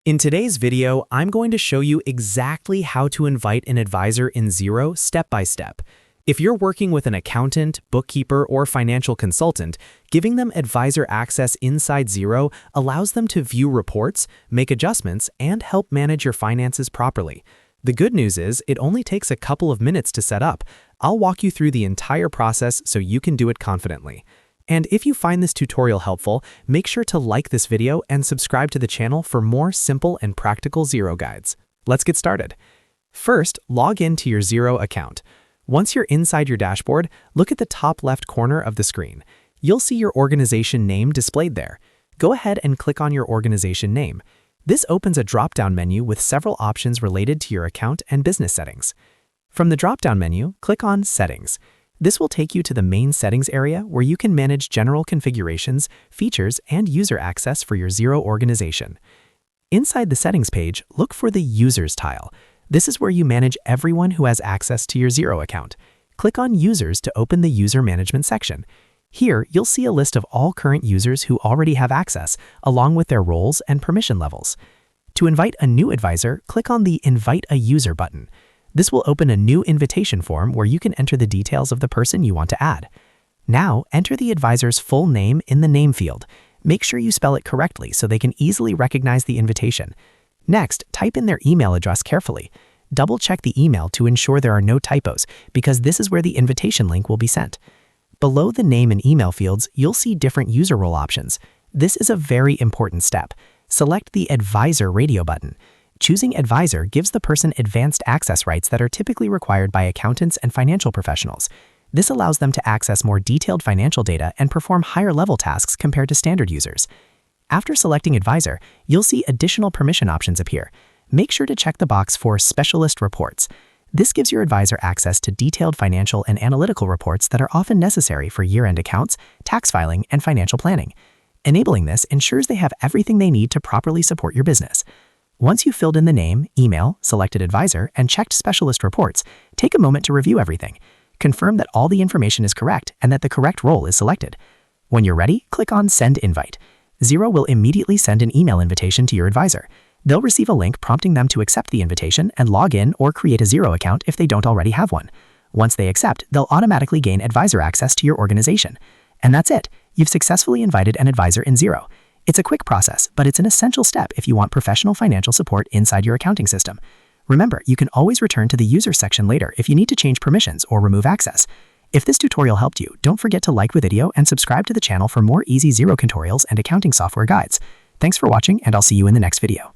In today's video, I'm going to show you exactly how to invite an advisor in Xero step by step. If you're working with an accountant, bookkeeper, or financial consultant, giving them advisor access inside Xero allows them to view reports, make adjustments, and help manage your finances properly. The good news is it only takes a couple of minutes to set up. I'll walk you through the entire process so you can do it confidently. And if you find this tutorial helpful, make sure to like this video and subscribe to the channel for more simple and practical Xero guides. Let's get started. First, log in to your Xero account. Once you're inside your dashboard, look at the top left corner of the screen. You'll see your organization name displayed there. Go ahead and click on your organization name. This opens a drop-down menu with several options related to your account and business settings. From the drop-down menu, click on Settings. This will take you to the main settings area where you can manage general configurations, features, and user access for your Xero organization. Inside the settings page, look for the Users tile. This is where you manage everyone who has access to your Xero account. Click on Users to open the User Management section. Here, you'll see a list of all current users who already have access, along with their roles and permission levels. To invite a new advisor, click on the Invite a User button. This will open a new invitation form where you can enter the details of the person you want to add. Now, enter the advisor's full name in the name field. Make sure you spell it correctly so they can easily recognize the invitation. Next, type in their email address carefully. Double-check the email to ensure there are no typos, because this is where the invitation link will be sent. Below the name and email fields, you'll see different user role options. This is a very important step. Select the Advisor radio button. Choosing Advisor gives the person advanced access rights that are typically required by accountants and financial professionals. This allows them to access more detailed financial data and perform higher-level tasks compared to standard users. After selecting Advisor, you'll see additional permission options appear. Make sure to check the box for Specialist Reports. This gives your advisor access to detailed financial and analytical reports that are often necessary for year-end accounts, tax filing, and financial planning. Enabling this ensures they have everything they need to properly support your business. Once you've filled in the name, email, selected advisor, and checked specialist reports, take a moment to review everything. Confirm that all the information is correct and that the correct role is selected. When you're ready, click on Send Invite. Xero will immediately send an email invitation to your advisor. They'll receive a link prompting them to accept the invitation and log in or create a Xero account if they don't already have one. Once they accept, they'll automatically gain advisor access to your organization. And that's it. You've successfully invited an advisor in Xero. It's a quick process, but it's an essential step if you want professional financial support inside your accounting system. Remember, you can always return to the user section later if you need to change permissions or remove access. If this tutorial helped you, don't forget to like the video and subscribe to the channel for more easy Xero tutorials and accounting software guides. Thanks for watching, and I'll see you in the next video.